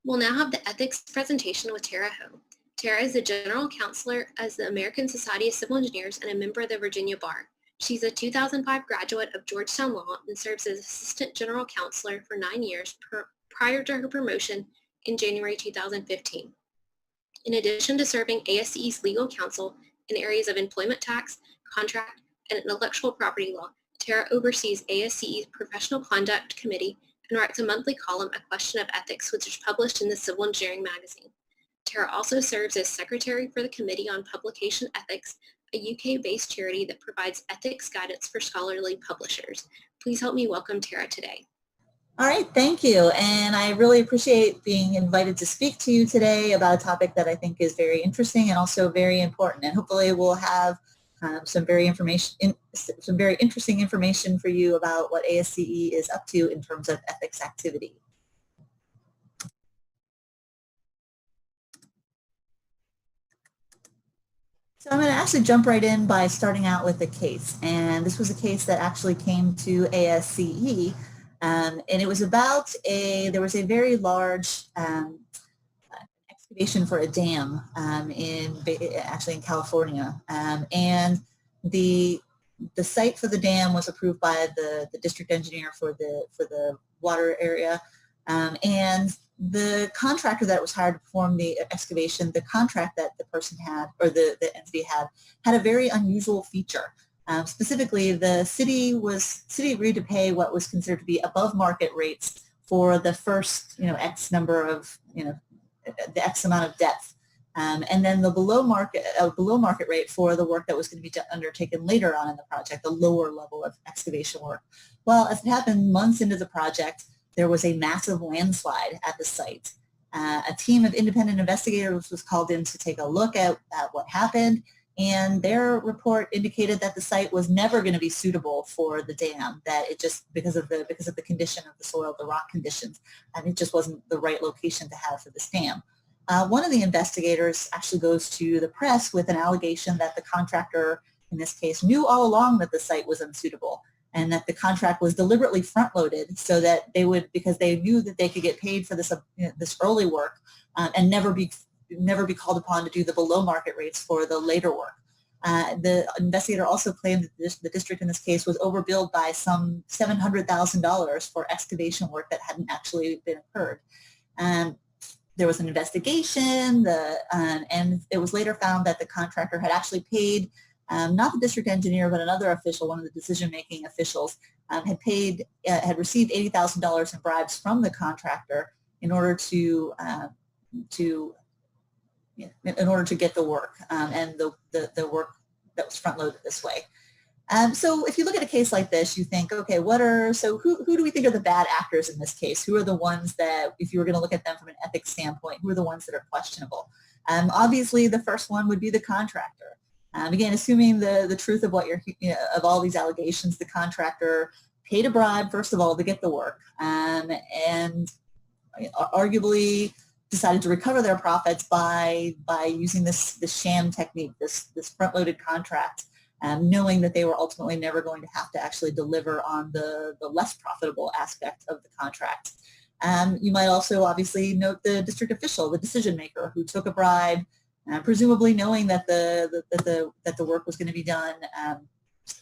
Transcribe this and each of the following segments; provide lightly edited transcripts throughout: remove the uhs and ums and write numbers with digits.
We'll now have the ethics presentation with Tara Ho. Tara is the General Counselor as the American Society of Civil Engineers and a member of the Virginia Bar. She's a 2005 graduate of Georgetown Law and serves as Assistant General Counselor for 9 years prior to her promotion in January 2015. In addition to serving ASCE's legal counsel in areas of employment tax, contract, and intellectual property law, Tara oversees ASCE's Professional Conduct Committee and writes a monthly column, A Question of Ethics, which is published in the Civil Engineering magazine. Tara also serves as Secretary for the Committee on Publication Ethics, a UK-based charity that provides ethics guidance for scholarly publishers. Please help me welcome Tara today. All right, thank you. And I really appreciate being invited to speak to you today about a topic that I think is very interesting and also very important. And hopefully we'll have some very interesting information for you about what ASCE is up to in terms of ethics activity. So I'm going to actually jump right in by starting out with a case. And this was a case that actually came to ASCE. And it was about there was a very large excavation for a dam actually in California. And the site for the dam was approved by the district engineer for the water area. And the contractor that was hired to perform the excavation, the contract that the person had, or the entity had a very unusual feature. Specifically, the city agreed to pay what was considered to be above market rates for the first, X number of, the X amount of depth, and then the below market rate for the work that was going to be undertaken later on in the project, the lower level of excavation work. Well, as it happened, months into the project, there was a massive landslide at the site. A team of independent investigators was called in to take a look at what happened. And their report indicated that the site was never going to be suitable for the dam, that it just, because of the condition of the soil, the rock conditions, and it just wasn't the right location to have for this dam. One of the investigators actually goes to the press with an allegation that the contractor, in this case, knew all along that the site was unsuitable and that the contract was deliberately front-loaded so that they would, because they knew that they could get paid for this, this early work and never be called upon to do the below market rates for the later work. The investigator also claimed that the district in this case was overbilled by some $700,000 for excavation work that hadn't actually been occurred. There was an investigation, and it was later found that the contractor had actually paid, not the district engineer, but another official, one of the decision-making officials, had received $80,000 in bribes from the contractor in order to get the work and the work that was front-loaded this way. So if you look at a case like this, you think, okay, who do we think are the bad actors in this case? Who are the ones that, if you were going to look at them from an ethics standpoint, who are the ones that are questionable? Obviously, the first one would be the contractor. Again, assuming the truth of of all these allegations, the contractor paid a bribe, first of all, to get the work, and arguably decided to recover their profits by using this sham technique, this front-loaded contract, knowing that they were ultimately never going to have to actually deliver on the less profitable aspect of the contract. You might also obviously note the district official, the decision maker, who took a bribe, presumably knowing that the work was going to be done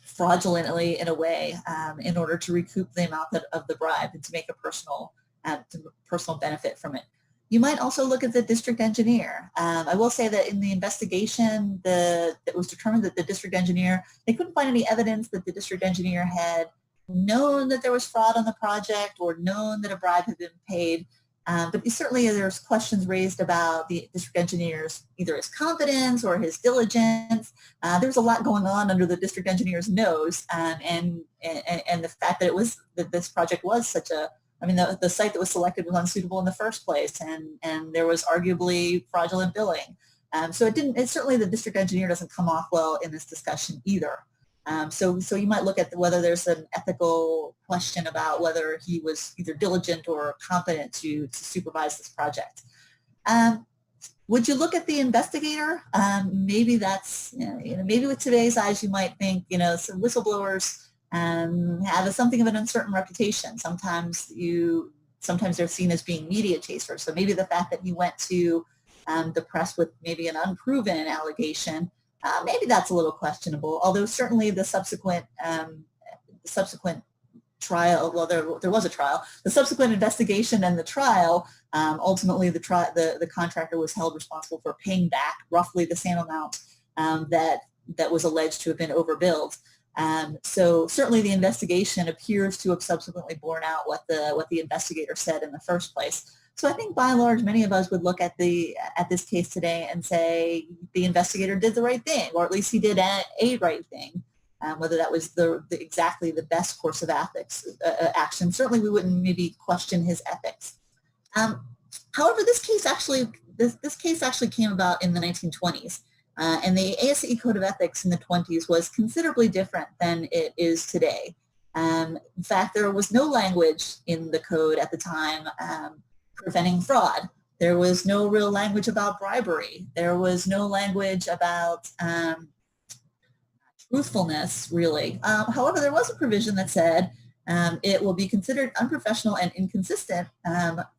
fraudulently in a way in order to recoup the amount of the bribe and to make a personal benefit from it. You might also look at the district engineer. I will say that in the investigation, it was determined that the district engineer, they couldn't find any evidence that the district engineer had known that there was fraud on the project or known that a bribe had been paid. But certainly there's questions raised about the district engineer's, either his competence or his diligence. There was a lot going on under the district engineer's nose, and the fact that this project was such a, the site that was selected was unsuitable in the first place, and there was arguably fraudulent billing. So certainly the district engineer doesn't come off well in this discussion either. So you might look at whether there's an ethical question about whether he was either diligent or competent to supervise this project. Would you look at the investigator? Maybe that's, maybe with today's eyes you might think, some whistleblowers have something of an uncertain reputation. Sometimes sometimes they're seen as being media chasers. So maybe the fact that he went to the press with maybe an unproven allegation, maybe that's a little questionable, although certainly the subsequent trial, well, there was a trial, the subsequent investigation and the trial, ultimately the contractor was held responsible for paying back roughly the same amount that was alleged to have been overbilled. So certainly the investigation appears to have subsequently borne out what the investigator said in the first place. So I think by and large, many of us would look at this case today and say the investigator did the right thing, or at least he did a right thing. Whether that was exactly the best course of ethics action, certainly we wouldn't maybe question his ethics. However, this case actually came about in the 1920s, and the ASCE Code of Ethics in the 20s was considerably different than it is today. In fact, there was no language in the code at the time preventing fraud. There was no real language about bribery. There was no language about truthfulness, really. However, there was a provision that said it will be considered unprofessional and inconsistent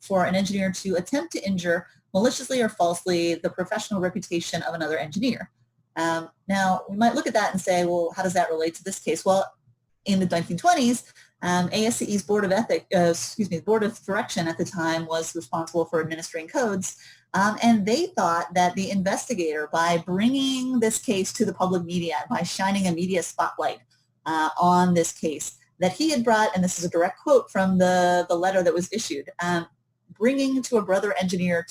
for an engineer to attempt to injure maliciously or falsely the professional reputation of another engineer. Now, we might look at that and say, well, how does that relate to this case? Well, in the 1920s, ASCE's Board of Direction at the time was responsible for administering codes, and they thought that the investigator, by bringing this case to the public media, by shining a media spotlight on this case, that he had brought, and this is a direct quote from the letter that was issued, bringing to a brother engineer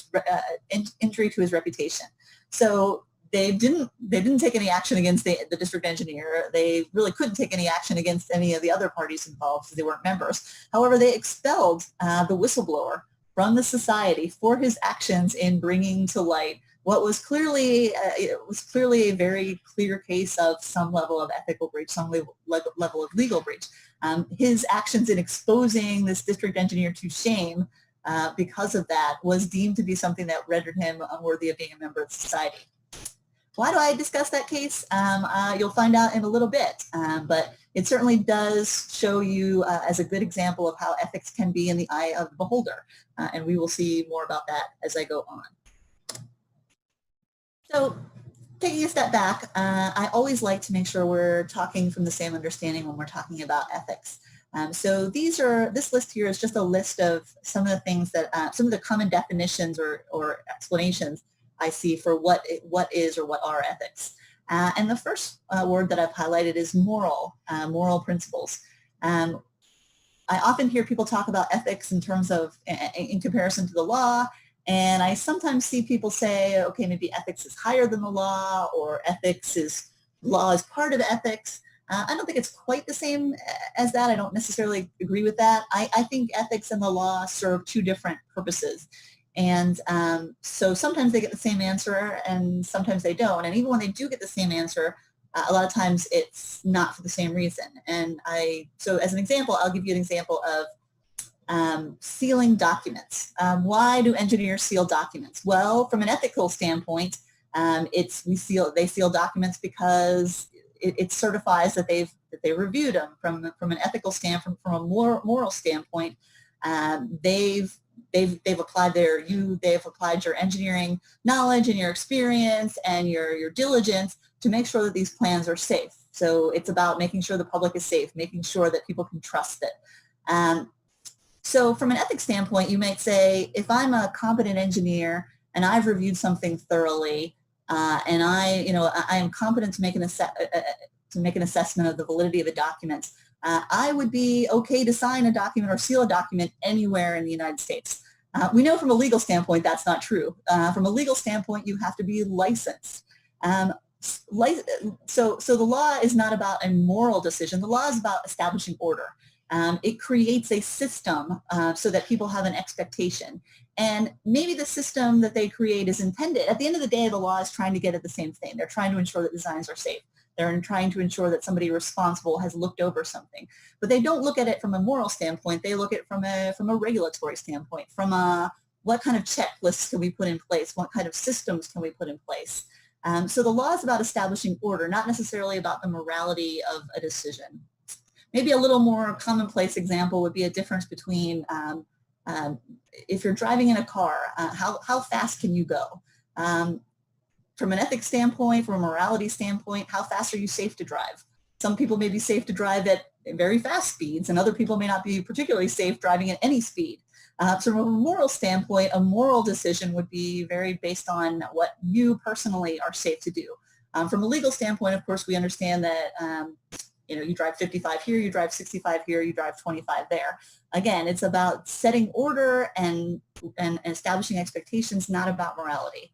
injury to his reputation. So they didn't take any action against the district engineer. They really couldn't take any action against any of the other parties involved because they weren't members. However, they expelled the whistleblower from the society for his actions in bringing to light what was clearly a very clear case of some level of ethical breach, some level of legal breach. His actions in exposing this district engineer to shame because of that was deemed to be something that rendered him unworthy of being a member of society. Why do I discuss that case? You'll find out in a little bit, but it certainly does show you as a good example of how ethics can be in the eye of the beholder, and we will see more about that as I go on. So taking a step back, I always like to make sure we're talking from the same understanding when we're talking about ethics. So this list here is just a list of some of the things that, some of the common definitions or explanations I see for what is or what are ethics. And the first word that I've highlighted is moral principles. I often hear people talk about ethics in terms of, in comparison to the law, and I sometimes see people say, okay, maybe ethics is higher than the law, or law is part of ethics. I don't think it's quite the same as that. I don't necessarily agree with that. I think ethics and the law serve two different purposes. And so sometimes they get the same answer and sometimes they don't. And even when they do get the same answer, a lot of times it's not for the same reason. And so as an example, I'll give you an example of sealing documents. Why do engineers seal documents? Well, from an ethical standpoint, they seal documents because it certifies that they reviewed them. From an ethical standpoint, from a moral standpoint, they've applied your engineering knowledge and your experience and your diligence to make sure that these plans are safe. So it's about making sure the public is safe, making sure that people can trust it. So from an ethics standpoint, you might say, if I'm a competent engineer and I've reviewed something thoroughly, and I am competent to make an assessment of the validity of a document, I would be okay to sign a document or seal a document anywhere in the United States. We know from a legal standpoint that's not true. From a legal standpoint, you have to be licensed. So the law is not about a moral decision. The law is about establishing order. It creates a system so that people have an expectation. And maybe the system that they create is intended. At the end of the day, the law is trying to get at the same thing. They're trying to ensure that designs are safe. They're trying to ensure that somebody responsible has looked over something. But they don't look at it from a moral standpoint. They look at it from a regulatory standpoint, from what kind of checklists can we put in place? What kind of systems can we put in place? So the law is about establishing order, not necessarily about the morality of a decision. Maybe a little more commonplace example would be a difference between If you're driving in a car, how fast can you go? From an ethics standpoint, from a morality standpoint, how fast are you safe to drive? Some people may be safe to drive at very fast speeds, and other people may not be particularly safe driving at any speed. So from a moral standpoint, a moral decision would be very based on what you personally are safe to do. From a legal standpoint, of course, we understand that you drive 55 here, you drive 65 here, you drive 25 there. Again, it's about setting order and establishing expectations, not about morality.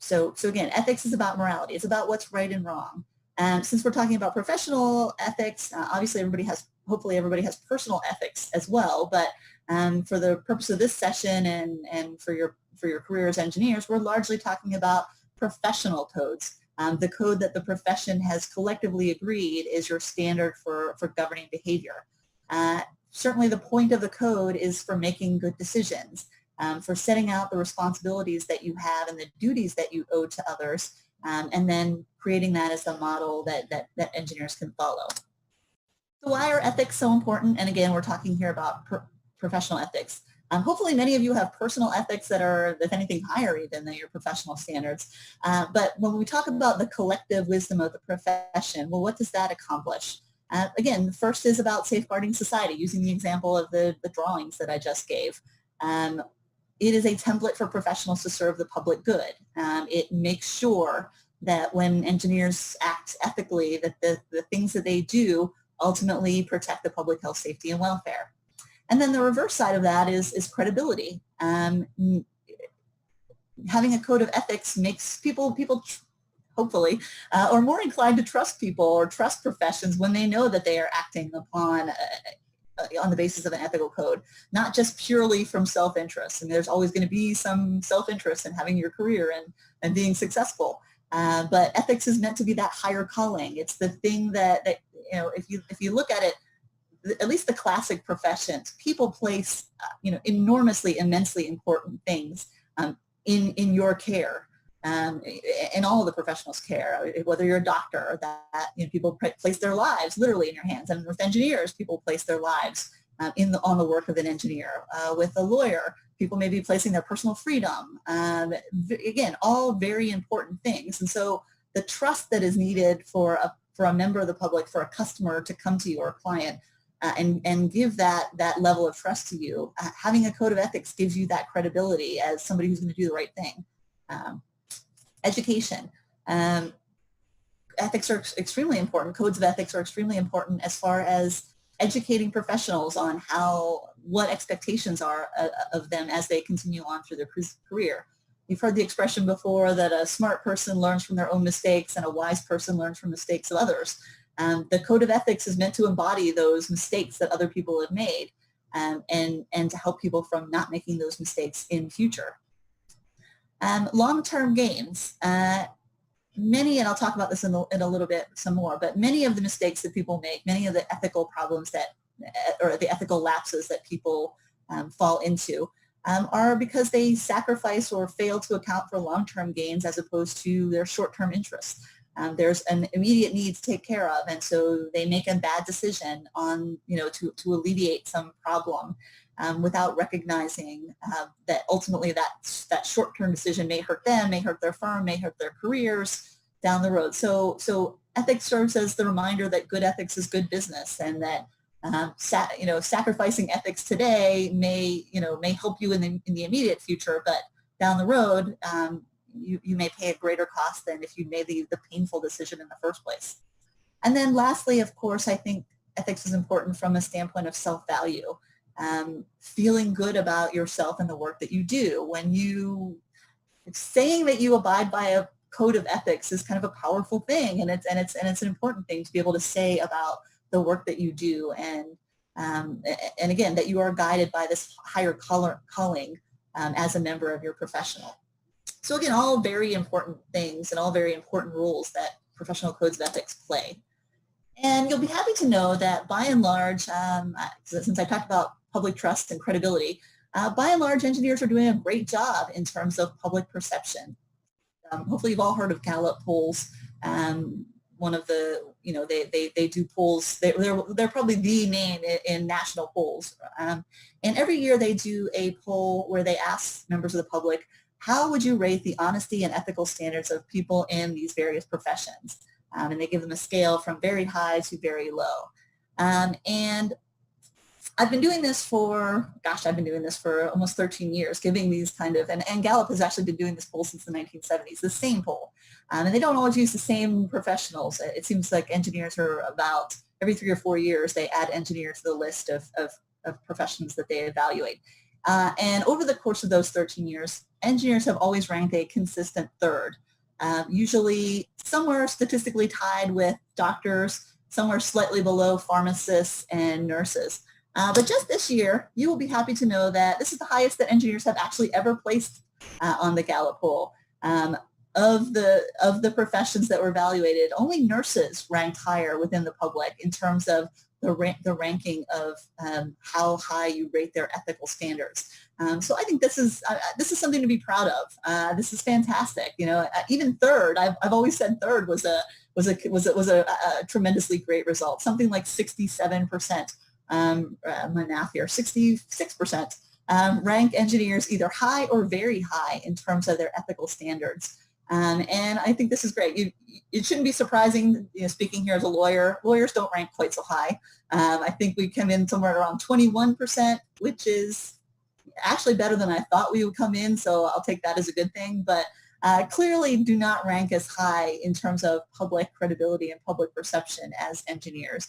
So again, ethics is about morality. It's about what's right and wrong. Since we're talking about professional ethics, obviously hopefully everybody has personal ethics as well, but for the purpose of this session and for your career as engineers, we're largely talking about professional codes. The code that the profession has collectively agreed is your standard for governing behavior. Certainly the point of the code is for making good decisions, for setting out the responsibilities that you have and the duties that you owe to others, and then creating that as a model that engineers can follow. So why are ethics so important? And again, we're talking here about professional ethics. Hopefully many of you have personal ethics that are, if anything, higher even than your professional standards. But when we talk about the collective wisdom of the profession, well, what does that accomplish? Again, the first is about safeguarding society, using the example of the drawings that I just gave. It is a template for professionals to serve the public good. It makes sure that when engineers act ethically, that the things that they do ultimately protect the public health, safety, and welfare. And then the reverse side of that is credibility. Having a code of ethics makes people hopefully, are more inclined to trust people or trust professions when they know that they are acting upon on the basis of an ethical code, not just purely from self-interest. And there's always going to be some self-interest in having your career and being successful. But ethics is meant to be that higher calling. It's the thing that if you look at it, at least the classic professions, people place enormously, immensely important things in your care, in all of the professionals' care. Whether you're a doctor, that people place their lives literally in your hands, and with engineers, people place their lives on the work of an engineer. With a lawyer, people may be placing their personal freedom. Again, all very important things, and so the trust that is needed for a member of the public, for a customer to come to you or a client. And give that level of trust to you. Having a code of ethics gives you that credibility as somebody who's going to do the right thing. Education. Ethics are extremely important. Codes of ethics are extremely important as far as educating professionals on what expectations are of them as they continue on through their career. You've heard the expression before that a smart person learns from their own mistakes and a wise person learns from mistakes of others. The code of ethics is meant to embody those mistakes that other people have made and to help people from not making those mistakes in future. Long-term gains. Many, and I'll talk about this in a little bit some more, but many of the mistakes that people make, many of the ethical problems or the ethical lapses that people fall into are because they sacrifice or fail to account for long-term gains as opposed to their short-term interests. There's an immediate need to take care of, and so they make a bad decision on, to alleviate some problem without recognizing that ultimately that short-term decision may hurt them, may hurt their firm, may hurt their careers down the road. So ethics serves as the reminder that good ethics is good business, and that sacrificing ethics today may help you in the immediate future, but down the road. You may pay a greater cost than if you made the painful decision in the first place. And then lastly, of course, I think ethics is important from a standpoint of self-value. Feeling good about yourself and the work that you do. Saying that you abide by a code of ethics is kind of a powerful thing, and it's an important thing to be able to say about the work that you do, and again, that you are guided by this higher calling as a member of your professional. So again, all very important things and all very important rules that professional codes of ethics play. And you'll be happy to know that by and large, since I talked about public trust and credibility, by and large, engineers are doing a great job in terms of public perception. Hopefully you've all heard of Gallup polls. One of the they do polls. They're probably the name in national polls. And every year they do a poll where they ask members of the public, how would you rate the honesty and ethical standards of people in these various professions? And they give them a scale from very high to very low. And I've been doing this for almost 13 years, giving these kind of, and Gallup has actually been doing this poll since the 1970s, the same poll. And they don't always use the same professionals. It seems like engineers are about, every 3 or 4 years, they add engineers to the list of professions that they evaluate. And over the course of those 13 years, engineers have always ranked a consistent third, usually somewhere statistically tied with doctors, somewhere slightly below pharmacists and nurses. But just this year, you will be happy to know that this is the highest that engineers have actually ever placed on the Gallup poll. Of the professions that were evaluated, only nurses ranked higher within the public in terms of the ranking of how high you rate their ethical standards. So I think this is something to be proud of. This is fantastic. Even third, I've always said third was a tremendously great result. Something like 67%. My math here, 66% rank engineers either high or very high in terms of their ethical standards. And I think this is great. It shouldn't be surprising, speaking here as a lawyer, lawyers don't rank quite so high. I think we come in somewhere around 21%, which is actually better than I thought we would come in, so I'll take that as a good thing. But clearly do not rank as high in terms of public credibility and public perception as engineers.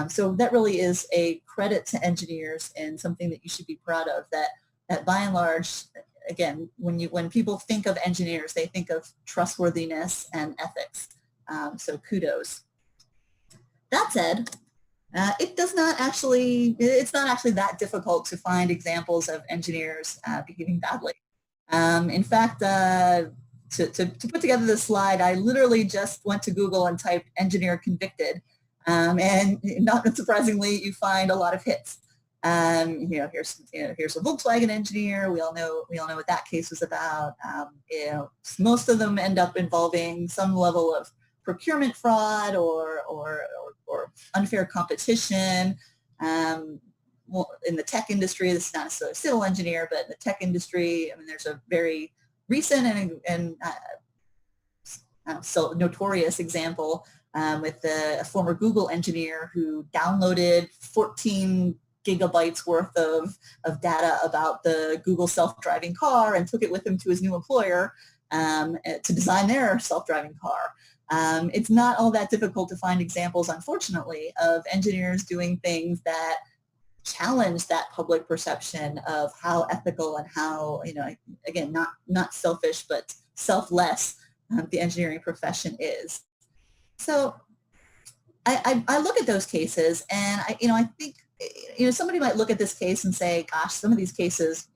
So that really is a credit to engineers and something that you should be proud of, that by and large, again, when people think of engineers, they think of trustworthiness and ethics. So kudos. That said, it's not actually that difficult to find examples of engineers behaving badly. In fact, to put together this slide, I literally just went to Google and typed engineer convicted. And not surprisingly, you find a lot of hits. Here's a Volkswagen engineer. We all know what that case was about. Most of them end up involving some level of procurement fraud or unfair competition. Well, in the tech industry, this is not necessarily a civil engineer, but in the tech industry, there's a very recent and so notorious example with a former Google engineer who downloaded 14 gigabytes worth of data about the Google self-driving car and took it with him to his new employer to design their self-driving car. It's not all that difficult to find examples, unfortunately, of engineers doing things that challenge that public perception of how ethical and how, again, not selfish, but selfless the engineering profession is. So I look at those cases and I think, somebody might look at this case and say, gosh, some of these cases,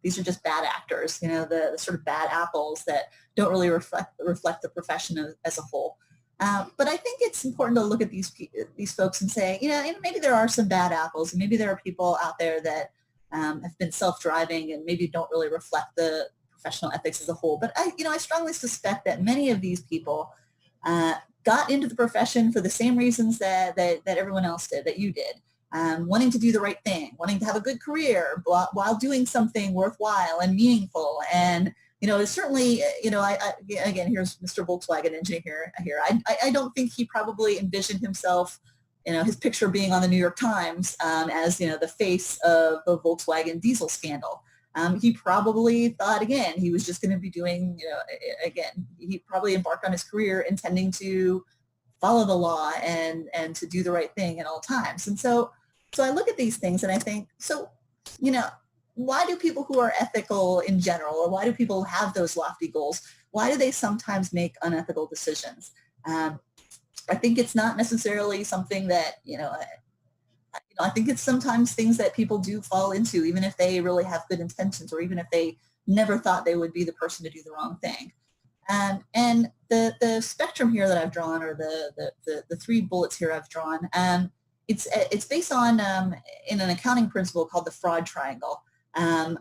these are just bad actors, the sort of bad apples that don't really reflect the profession as a whole. But I think it's important to look at these folks and say, maybe there are some bad apples, and maybe there are people out there that have been self-driving and maybe don't really reflect the professional ethics as a whole. But I strongly suspect that many of these people got into the profession for the same reasons that everyone else did, that you did. Wanting to do the right thing, wanting to have a good career while doing something worthwhile and meaningful. And, certainly, again, here's Mr. Volkswagen engineer here. I don't think he probably envisioned himself, his picture being on the New York Times as, the face of the Volkswagen diesel scandal. He probably thought, again, he was just going to be doing, he probably embarked on his career intending to follow the law and to do the right thing at all times. And so I look at these things and I think, why do people who are ethical in general, or why do people have those lofty goals, why do they sometimes make unethical decisions? I think it's not necessarily something that, I think it's sometimes things that people do fall into, even if they really have good intentions, or even if they never thought they would be the person to do the wrong thing. And the spectrum here that I've drawn, or the 3 bullets here I've drawn, it's based on in an accounting principle called the fraud triangle. And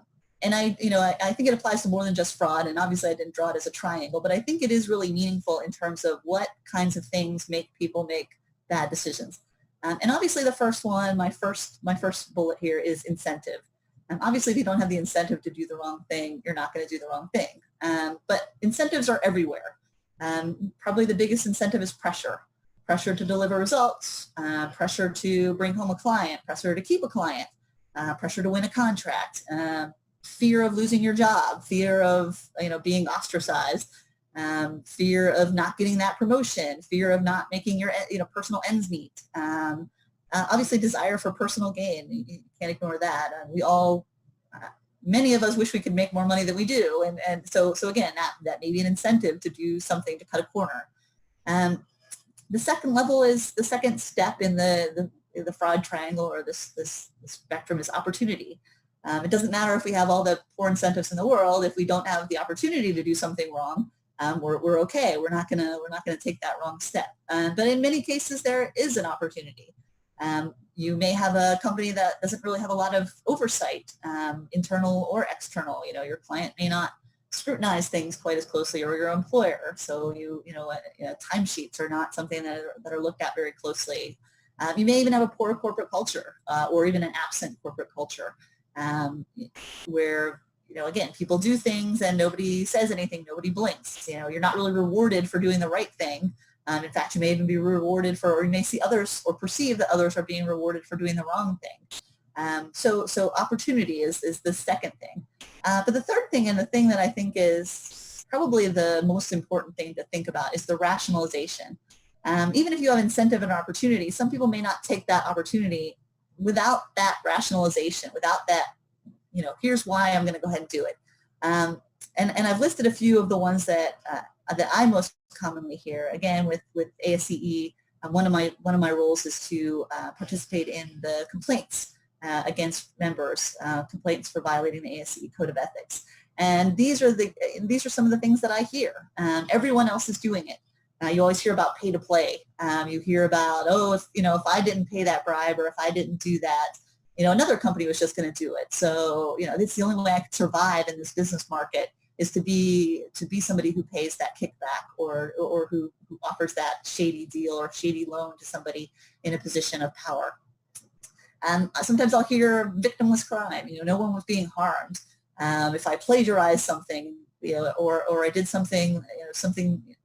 I think it applies to more than just fraud, and obviously I didn't draw it as a triangle, but I think it is really meaningful in terms of what kinds of things make people make bad decisions. And obviously the first one, my first bullet here is incentive. Obviously, if you don't have the incentive to do the wrong thing, you're not going to do the wrong thing. But incentives are everywhere. Probably the biggest incentive is pressure. Pressure to deliver results, pressure to bring home a client, pressure to keep a client, pressure to win a contract, fear of losing your job, fear of being ostracized, fear of not getting that promotion, fear of not making your personal ends meet. Obviously, desire for personal gain. You can't ignore that. We all, many of us wish we could make more money than we do, and so again, that may be an incentive to do something to cut a corner. The second level is the second step in the fraud triangle, or this spectrum, is opportunity. It doesn't matter if we have all the poor incentives in the world. If we don't have the opportunity to do something wrong, we're okay. We're not gonna take that wrong step. But in many cases, there is an opportunity. You may have a company that doesn't really have a lot of oversight, internal or external. Your client may not scrutinize things quite as closely, or your employer. So timesheets are not something that are looked at very closely. You may even have a poor corporate culture, or even an absent corporate culture, where again, people do things and nobody says anything, nobody blinks. You're not really rewarded for doing the right thing. In fact, you may even be rewarded for, or you may see others or perceive that others are being rewarded for doing the wrong thing. So opportunity is the second thing. But the third thing, and the thing that I think is probably the most important thing to think about, is the rationalization. Even if you have incentive and opportunity, some people may not take that opportunity without that rationalization, without that, here's why I'm going to go ahead and do it. And I've listed a few of the ones that I most commonly hear. Again, with ASCE, one of my roles is to participate in the complaints against members, complaints for violating the ASCE Code of Ethics. And these are some of the things that I hear. Everyone else is doing it. You always hear about pay to play. You hear about, if I didn't pay that bribe, or if I didn't do that, another company was just going to do it. So, it's the only way I could survive in this business market, is to be somebody who pays that kickback, or who offers that shady deal or shady loan to somebody in a position of power. Sometimes I'll hear victimless crime. No one was being harmed. If I plagiarized something, or I did something,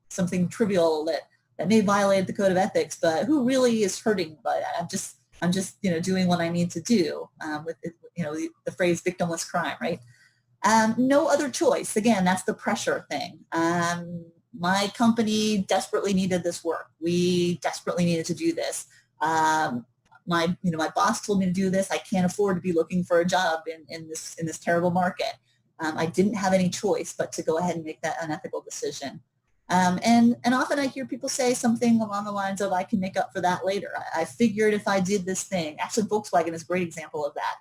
something trivial that may violate the Code of Ethics, but who really is hurting by that? I'm just doing what I need to do. With the phrase victimless crime, right? No other choice. Again, that's the pressure thing. My company desperately needed this work. We desperately needed to do this. My boss told me to do this. I can't afford to be looking for a job in this terrible market. I didn't have any choice but to go ahead and make that unethical decision. And often I hear people say something along the lines of, I can make up for that later. I figured if I did this thing. Actually, Volkswagen is a great example of that.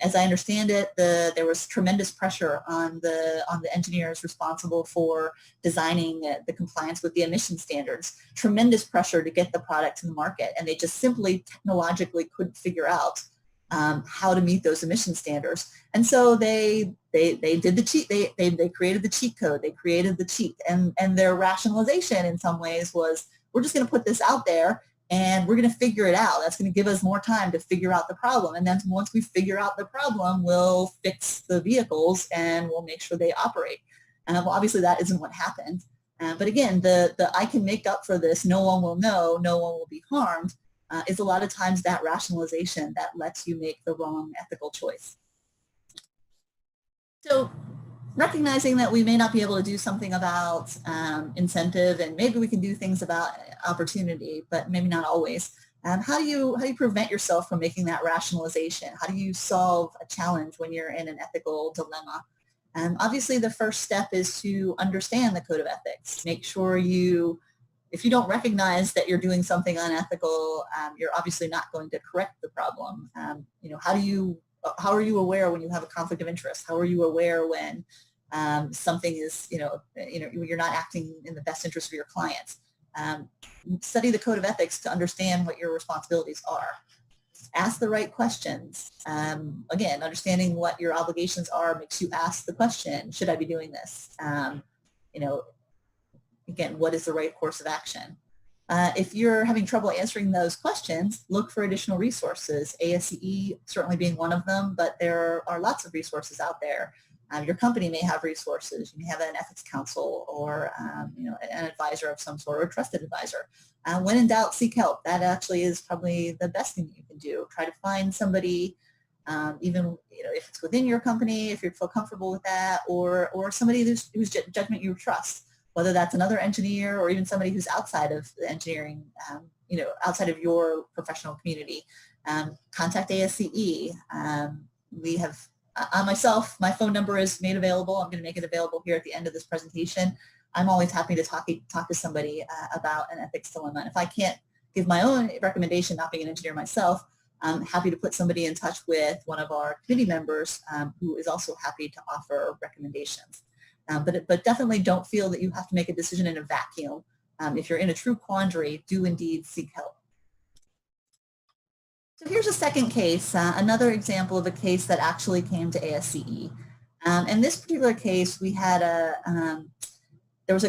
As I understand it, there was tremendous pressure on the engineers responsible for designing the compliance with the emission standards. Tremendous pressure to get the product to the market, and they just simply technologically couldn't figure out how to meet those emission standards. And so they did the cheat. They created the cheat code. They created the cheat, and their rationalization in some ways was, we're just going to put this out there, and we're going to figure it out. That's going to give us more time to figure out the problem. And then once we figure out the problem, we'll fix the vehicles and we'll make sure they operate. Well, obviously that isn't what happened. But again, the I can make up for this, no one will know, no one will be harmed, is a lot of times that rationalization that lets you make the wrong ethical choice. So recognizing that we may not be able to do something about incentive, and maybe we can do things about opportunity, but maybe not always. How do you prevent yourself from making that rationalization? How do you solve a challenge when you're in an ethical dilemma? Obviously, the first step is to understand the Code of Ethics. Make sure if you don't recognize that you're doing something unethical, you're obviously not going to correct the problem. How are you aware when you have a conflict of interest? How are you aware when something is, you're not acting in the best interest of your clients? Study the Code of Ethics to understand what your responsibilities are. Ask the right questions. Again, understanding what your obligations are makes you ask the question, should I be doing this? Again, what is the right course of action? If you're having trouble answering those questions, look for additional resources, ASCE certainly being one of them, but there are lots of resources out there. Your company may have resources. You may have an ethics counsel or an advisor of some sort or a trusted advisor. When in doubt, seek help. That actually is probably the best thing that you can do. Try to find somebody, even if it's within your company, if you feel comfortable with that, or somebody whose judgment you trust, whether that's another engineer or even somebody who's outside of the engineering, outside of your professional community. Contact ASCE. We have, myself, my phone number is made available. I'm going to make it available here at the end of this presentation. I'm always happy to talk to somebody about an ethics dilemma. And if I can't give my own recommendation, not being an engineer myself, I'm happy to put somebody in touch with one of our committee members who is also happy to offer recommendations. But definitely don't feel that you have to make a decision in a vacuum. If you're in a true quandary, do indeed seek help. So here's a second case, another example of a case that actually came to ASCE. In this particular case, we had there was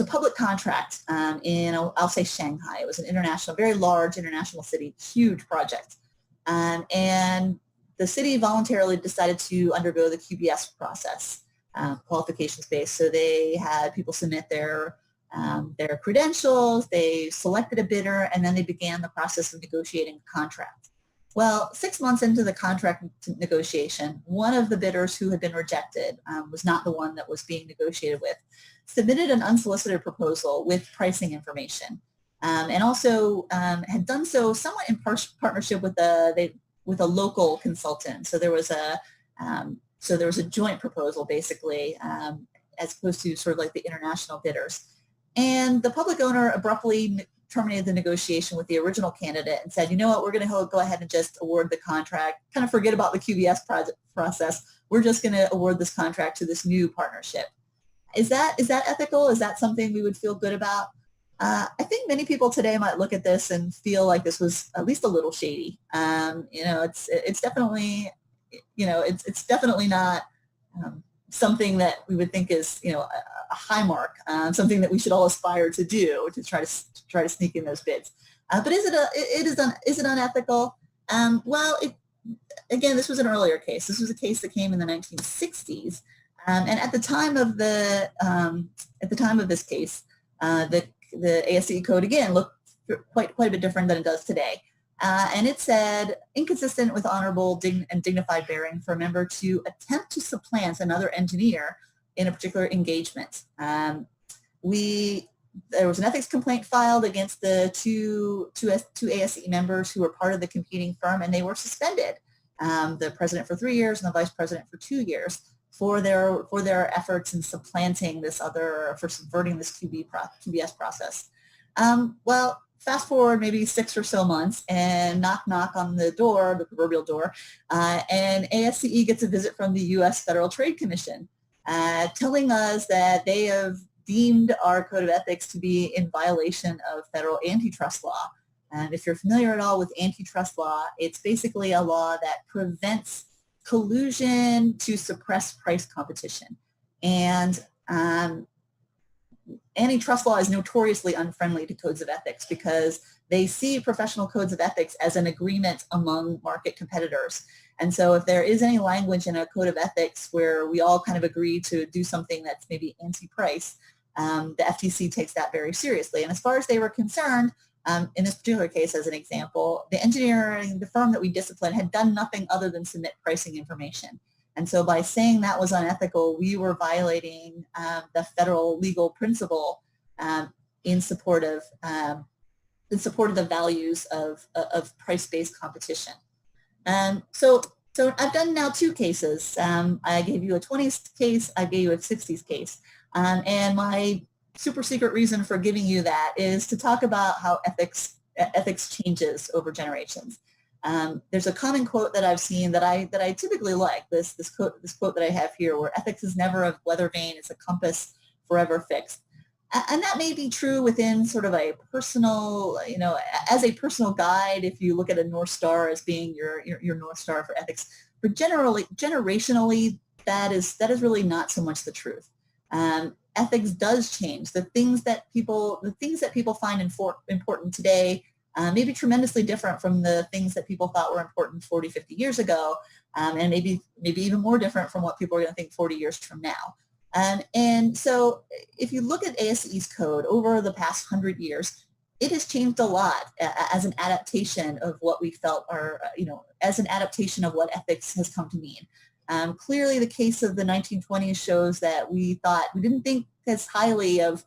a public contract in, I'll say Shanghai. It was an international, very large international city, huge project. And the city voluntarily decided to undergo the QBS process. Qualifications based. So they had people submit their credentials, they selected a bidder, and then they began the process of negotiating a contract. Well, 6 months into the contract negotiation, one of the bidders who had been rejected, was not the one that was being negotiated with, submitted an unsolicited proposal with pricing information, and also had done so somewhat in partnership with a local consultant. So there was a joint proposal, basically, as opposed to sort of like the international bidders. And the public owner abruptly terminated the negotiation with the original candidate and said, you know what, we're going to go ahead and just award the contract, kind of forget about the QBS process. We're just going to award this contract to this new partnership. Is that ethical? Is that something we would feel good about? I think many people today might look at this and feel like this was at least a little shady. It's definitely, it's definitely not something that we would think is, a high mark, something that we should all aspire to do, to try to sneak in those bids. But is it unethical? Well, again, this was an earlier case. This was a case that came in the 1960s, and at the time of this case, the ASCE code again looked quite a bit different than it does today. And it said, inconsistent with honorable and dignified bearing for a member to attempt to supplant another engineer in a particular engagement. There was an ethics complaint filed against the two ASCE members who were part of the competing firm, and they were suspended. The president for 3 years and the vice president for 2 years for their efforts in supplanting for subverting this QBS process. Well, fast forward maybe 6 or so months, and knock on the door, the proverbial door, and ASCE gets a visit from the U.S. Federal Trade Commission, telling us that they have deemed our code of ethics to be in violation of federal antitrust law. And if you're familiar at all with antitrust law, it's basically a law that prevents collusion to suppress price competition. And antitrust law is notoriously unfriendly to codes of ethics because they see professional codes of ethics as an agreement among market competitors. And so if there is any language in a code of ethics where we all kind of agree to do something that's maybe anti-price, the FTC takes that very seriously. And as far as they were concerned, in this particular case, as an example, the firm that we disciplined had done nothing other than submit pricing information. And so by saying that was unethical, we were violating the federal legal principle in support of the values of price-based competition. So I've done now 2 cases. I gave you a 20s case, I gave you a 60s case. And my super secret reason for giving you that is to talk about how ethics changes over generations. There's a common quote that I've seen that I typically like, this quote that I have here, where ethics is never a weather vane, it's a compass forever fixed. And that may be true within sort of a personal, as a personal guide, if you look at a North Star as being your North Star for ethics. But generationally, that is really not so much the truth. ethics does change. The things that people find important today may be tremendously different from the things that people thought were important 40, 50 years ago, and maybe even more different from what people are going to think 40 years from now. And so if you look at ASCE's code over the past 100 years, it has changed a lot as an adaptation of what we felt are, as an adaptation of what ethics has come to mean. Clearly the case of the 1920s shows that we didn't think as highly of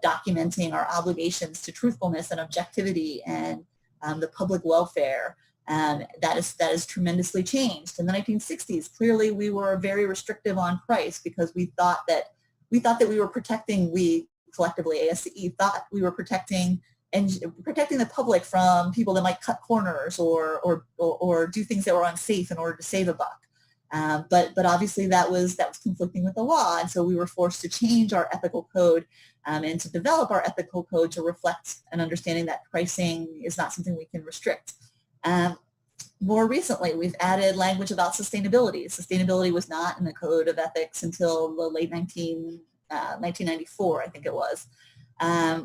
documenting our obligations to truthfulness and objectivity and the public welfare. That is tremendously changed. In the 1960s, clearly we were very restrictive on price because we thought that we were protecting, we collectively, ASCE, thought we were protecting the public from people that might cut corners or do things that were unsafe in order to save a buck. But obviously that was conflicting with the law, and so we were forced to change our ethical code and to develop our ethical code to reflect an understanding that pricing is not something we can restrict. More recently, we've added language about sustainability. Sustainability was not in the Code of Ethics until the late 1994, I think it was.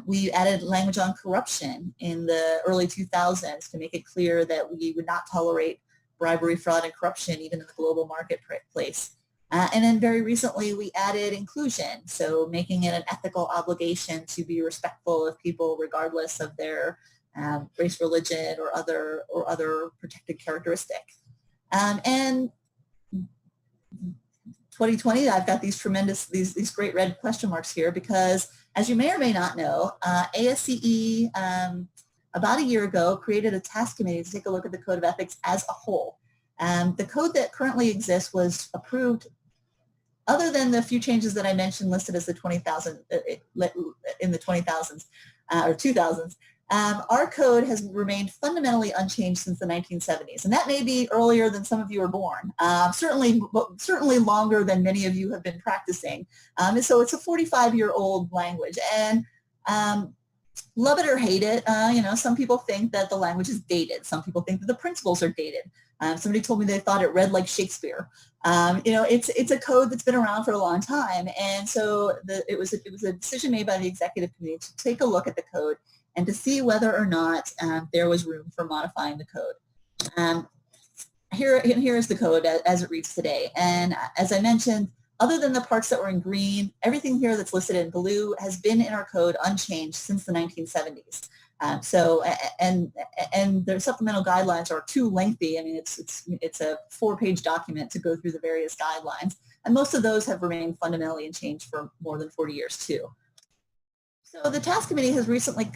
We added language on corruption in the early 2000s to make it clear that we would not tolerate bribery, fraud, and corruption even in the global marketplace. And then very recently we added inclusion, so making it an ethical obligation to be respectful of people regardless of their race, religion, or other protected characteristic. And 2020, I've got these great red question marks here because, as you may or may not know, ASCE about a year ago created a task committee to take a look at the Code of Ethics as a whole. The code that currently exists was approved, other than the few changes that I mentioned listed as the 20,000 in the 20,000s or 2000s. Our code has remained fundamentally unchanged since the 1970s, and that may be earlier than some of you were born. Certainly longer than many of you have been practicing. So it's a 45-year-old language, and love it or hate it, some people think that the language is dated. Some people think that the principles are dated. Somebody told me they thought it read like Shakespeare. It's a code that's been around for a long time, and so it was a decision made by the executive committee to take a look at the code and to see whether or not there was room for modifying the code. Here is the code as it reads today. And as I mentioned, other than the parts that were in green, everything here that's listed in blue has been in our code unchanged since the 1970s. And their supplemental guidelines are too lengthy. I mean, it's a 4-page document to go through the various guidelines, and most of those have remained fundamentally unchanged for more than 40 years too. So the task committee has recently,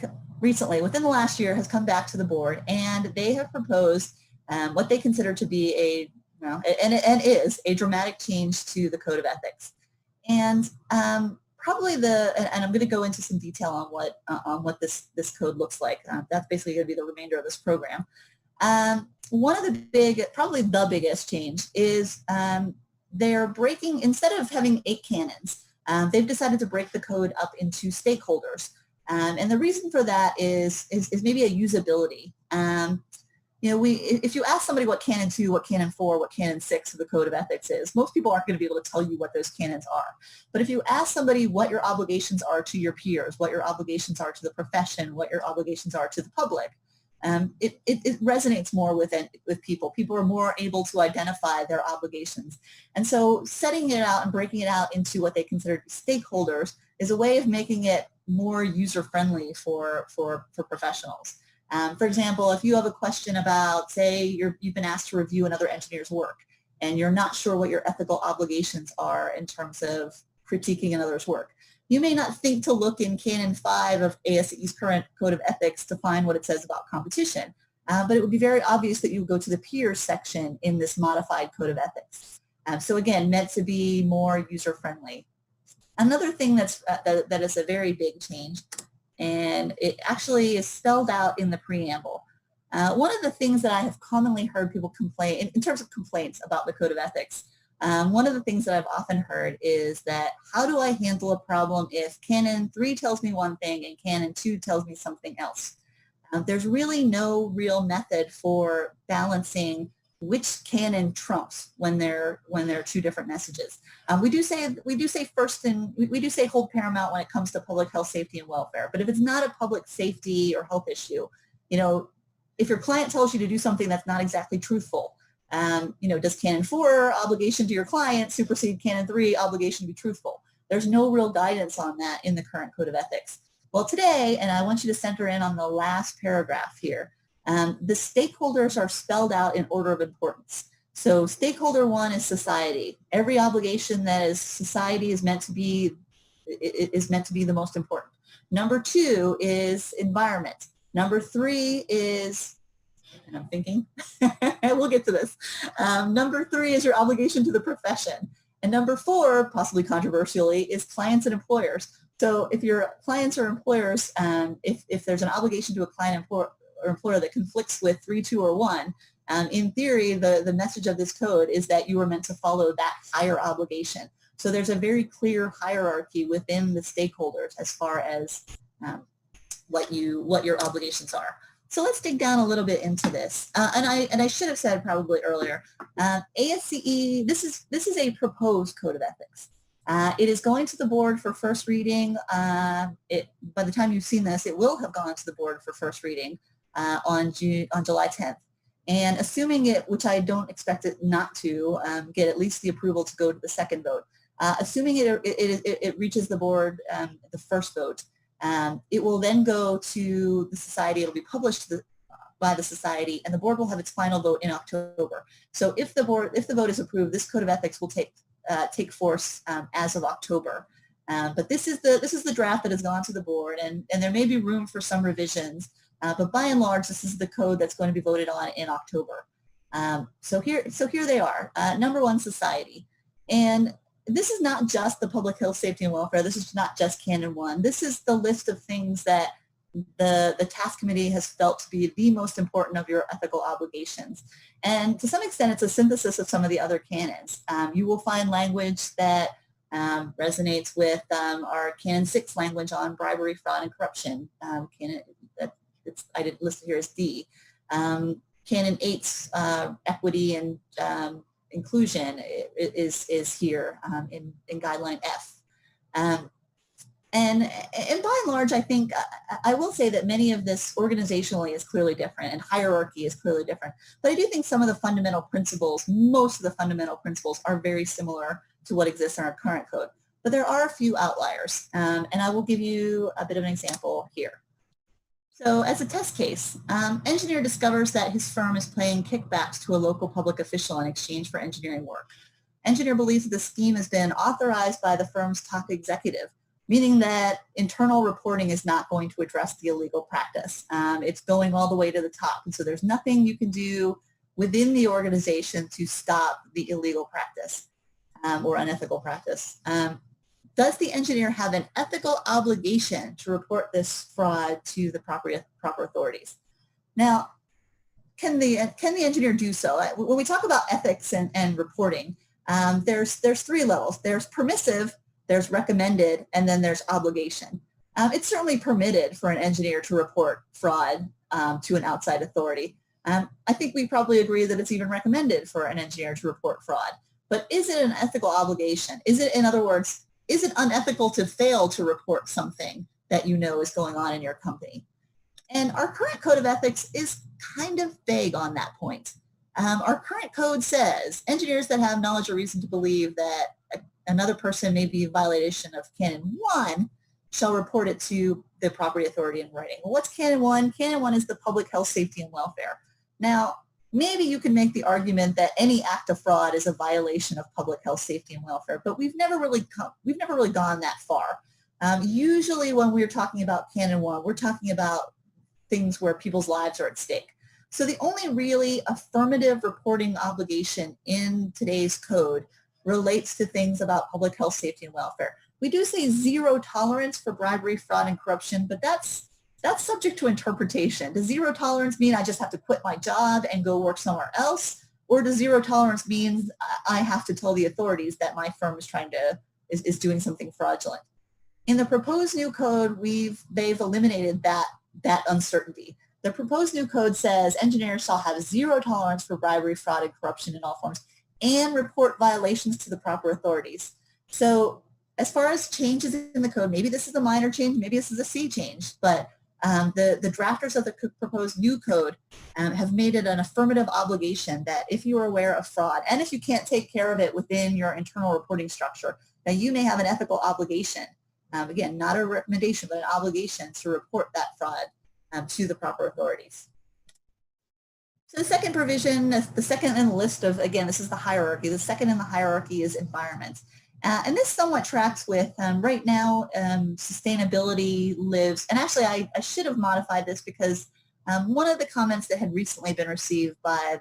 within the last year, has come back to the board, and they have proposed what they consider to be is a dramatic change to the Code of Ethics. And probably and I'm going to go into some detail on what this code looks like. That's basically going to be the remainder of this program. One of probably the biggest change is they're breaking, instead of having 8 canons, they've decided to break the code up into stakeholders. And the reason for that is maybe a usability. If you ask somebody what Canon 2, what Canon 4, what Canon 6 of the Code of Ethics is, most people aren't going to be able to tell you what those canons are. But if you ask somebody what your obligations are to your peers, what your obligations are to the profession, what your obligations are to the public, it resonates more with people. People are more able to identify their obligations. And so setting it out and breaking it out into what they consider stakeholders is a way of making it more user-friendly for professionals. For example, if you have a question about, say, you've been asked to review another engineer's work, and you're not sure what your ethical obligations are in terms of critiquing another's work, you may not think to look in Canon 5 of ASCE's current Code of Ethics to find what it says about competition, but it would be very obvious that you would go to the peers section in this modified Code of Ethics. So again, meant to be more user-friendly. Another thing that is a very big change, and it actually is spelled out in the preamble. One of the things that I have commonly heard people complain, in terms of complaints about the Code of Ethics, one of the things that I've often heard is that, how do I handle a problem if Canon 3 tells me one thing and Canon 2 tells me something else? There's really no real method for balancing which canon trumps when there are two different messages. We do say first, and we do say hold paramount when it comes to public health, safety, and welfare. But if it's not a public safety or health issue, if your client tells you to do something that's not exactly truthful, does canon 4, obligation to your client, supersede canon 3, obligation to be truthful? There's no real guidance on that in the current Code of Ethics. Well, today, and I want you to center in on the last paragraph here, the stakeholders are spelled out in order of importance. So stakeholder 1 is society. Every obligation that is society is meant to be the most important. Number 2 is environment. Number 3 is, and I'm thinking, we'll get to this. Number 3 is your obligation to the profession. And number 4, possibly controversially, is clients and employers. So if your clients or employers, if there's an obligation to a client or employer that conflicts with 3, 2, or 1, in theory, the message of this code is that you are meant to follow that higher obligation. So there's a very clear hierarchy within the stakeholders as far as what your obligations are. So let's dig down a little bit into this. And I should have said probably earlier, ASCE, this is a proposed code of ethics. It is going to the board for first reading. By the time you've seen this, it will have gone to the board for first reading on July 10th. And assuming it, which I don't expect it not to, get at least the approval to go to the second vote, assuming it reaches the board, the first vote, it will then go to the society. It'll be published by the society, and the board will have its final vote in October. So if the vote is approved, this code of ethics will take force as of October. But this is the draft that has gone to the board, and there may be room for some revisions. But by and large, this is the code that's going to be voted on in October. So here they are. Number 1, society. And this is not just the public health, safety, and welfare. This is not just Canon 1. This is the list of things that the task committee has felt to be the most important of your ethical obligations. And to some extent, it's a synthesis of some of the other canons. You will find language that resonates with our Canon 6 language on bribery, fraud, and corruption. I didn't list it here as D. Canon 8's equity and inclusion is here in guideline F. And by and large, I think I will say that many of this organizationally is clearly different and hierarchy is clearly different. But I do think some of the fundamental principles, most of the fundamental principles are very similar to what exists in our current code. But there are a few outliers, and I will give you a bit of an example here. So as a test case, engineer discovers that his firm is paying kickbacks to a local public official in exchange for engineering work. Engineer believes that the scheme has been authorized by the firm's top executive, meaning that internal reporting is not going to address the illegal practice. It's going all the way to the top, and so there's nothing you can do within the organization to stop the illegal practice or unethical practice. Does the engineer have an ethical obligation to report this fraud to the proper authorities? Now, can the engineer do so? When we talk about ethics and reporting, there's 3 levels. There's permissive, there's recommended, and then there's obligation. It's certainly permitted for an engineer to report fraud to an outside authority. I think we probably agree that it's even recommended for an engineer to report fraud. But is it an ethical obligation? Is it, in other words, is it unethical to fail to report something that you know is going on in your company? And our current code of ethics is kind of vague on that point. Our current code says engineers that have knowledge or reason to believe that another person may be in violation of Canon 1 shall report it to the property authority in writing. Well, what's Canon 1? Canon 1 is the public health, safety, and welfare. Now, maybe you can make the argument that any act of fraud is a violation of public health, safety, and welfare, but we've never really gone that far. Usually when we're talking about Canon 1, we're talking about things where people's lives are at stake. So the only really affirmative reporting obligation in today's code relates to things about public health, safety, and welfare. We do say 0 tolerance for bribery, fraud, and corruption, but that's subject to interpretation. Does 0 tolerance mean I just have to quit my job and go work somewhere else? Or does 0 tolerance mean I have to tell the authorities that my firm is doing something fraudulent? In the proposed new code, they've eliminated that uncertainty. The proposed new code says engineers shall have zero tolerance for bribery, fraud, and corruption in all forms, and report violations to the proper authorities. So as far as changes in the code, maybe this is a minor change, maybe this is a sea change, but the drafters of the proposed new code have made it an affirmative obligation that if you are aware of fraud, and if you can't take care of it within your internal reporting structure, that you may have an ethical obligation, again, not a recommendation, but an obligation to report that fraud to the proper authorities. So the second provision, the second in the list of, again, this is the hierarchy. The second in the hierarchy is environment. And this somewhat tracks with, right now, sustainability lives, and actually I should have modified this because one of the comments that had recently been received by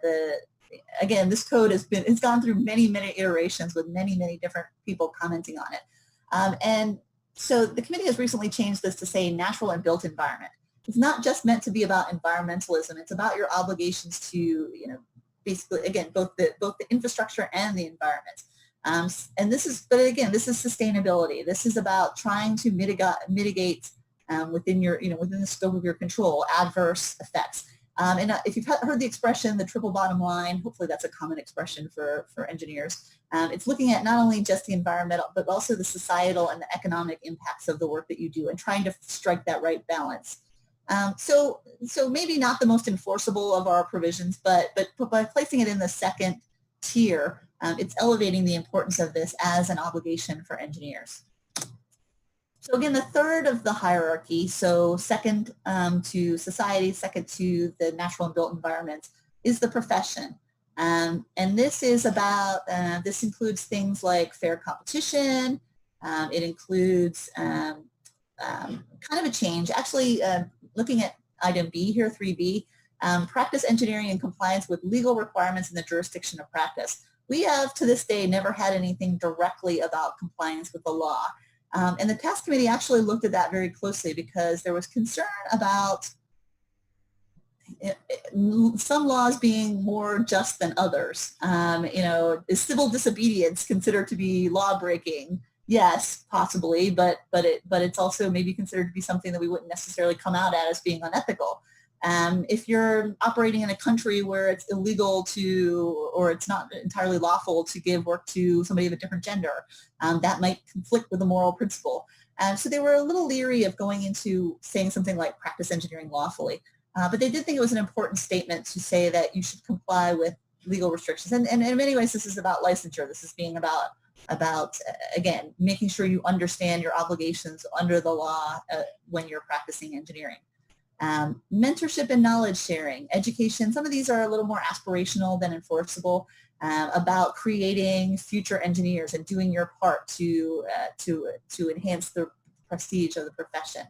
again, this code it's gone through many, many iterations with many, many different people commenting on it. And so the committee has recently changed this to say natural and built environment. It's not just meant to be about environmentalism. It's about your obligations to, basically, again, both the infrastructure and the environment. And this is, but again, this is sustainability. This is about trying to mitigate within your, within the scope of your control, adverse effects. And if you've heard the expression, the triple bottom line, hopefully that's a common expression for engineers. It's looking at not only just the environmental, but also the societal and the economic impacts of the work that you do and trying to strike that right balance. So maybe not the most enforceable of our provisions, but by placing it in the second tier, it's elevating the importance of this as an obligation for engineers. So again, the third of the hierarchy, so second to society, second to the natural and built environment, is the profession. And this is about, this includes things like fair competition. It includes kind of a change. Actually, looking at item B here, 3B, practice engineering in compliance with legal requirements in the jurisdiction of practice. We have, to this day, never had anything directly about compliance with the law. And the task committee actually looked at that very closely because there was concern about some laws being more just than others. Is civil disobedience considered to be law breaking? Yes, possibly, but it's also maybe considered to be something that we wouldn't necessarily come out at as being unethical. If you're operating in a country where it's illegal to, or it's not entirely lawful to give work to somebody of a different gender, that might conflict with a moral principle. So they were a little leery of going into saying something like practice engineering lawfully. But they did think it was an important statement to say that you should comply with legal restrictions. And in many ways, this is about licensure. This is being about again, making sure you understand your obligations under the law when you're practicing engineering. Mentorship and knowledge sharing, education, some of these are a little more aspirational than enforceable, about creating future engineers and doing your part to enhance the prestige of the profession.